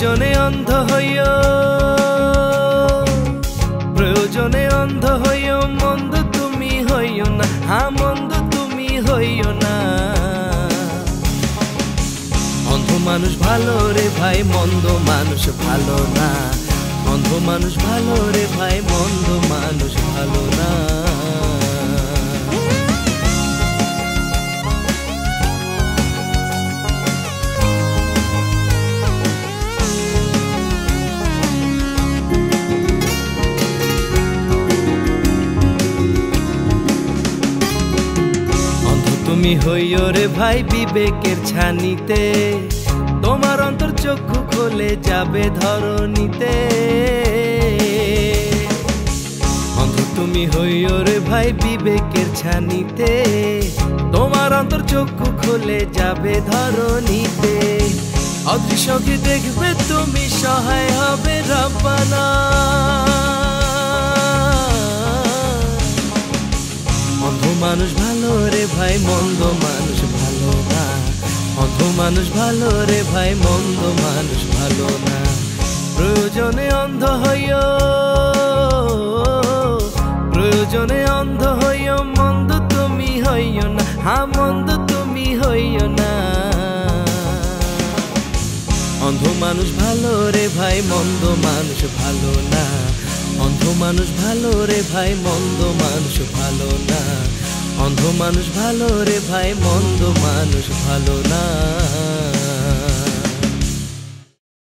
প্রয়োজনে অন্ধ হইও, প্রয়োজনে অন্ধ হইও, মন্দ তুমি হইও না, হ্যাঁ মন্দ তুমি হইও না। অন্ধ মানুষ ভালো রে ভাই, মন্দ মানুষ ভালো না। অন্ধ মানুষ ভালো রে ভাই, মন্দ মানুষ ভালো না। তুমি হইও রে ভাই বিবেকের ছানিতে, তোমার অন্তর চক্ষু খোলে যাবে ধরণীতে। অন্ধ তুমি হইও রে ভাই বিবেকের ছানিতে, তোমার অন্তর চক্ষু খোলে যাবে ধরণীতে। অদৃশ্যকে দেখবে তুমি, সহায় হবে রব্বানা। অন্ধ মানুষ ভালো রে ভাই, মন্দ মানুষ ভালো না। অন্ধ মানুষ ভালো রে ভাই, মন্দ মানুষ ভালো না। প্রয়োজনে অন্ধ হইও, প্রয়োজনে অন্ধ হইও, মন্দ তুমি হইও না, হ্যাঁ মন্দ তুমি হইও না। অন্ধ মানুষ ভালো রে ভাই, মন্দ মানুষ ভালো না। অন্ধ মানুষ ভালো রে ভাই, মন্দ মানুষ ভালো না। অন্ধ মানুষ ভালো রে ভাই, মন্দ মানুষ ভালো না।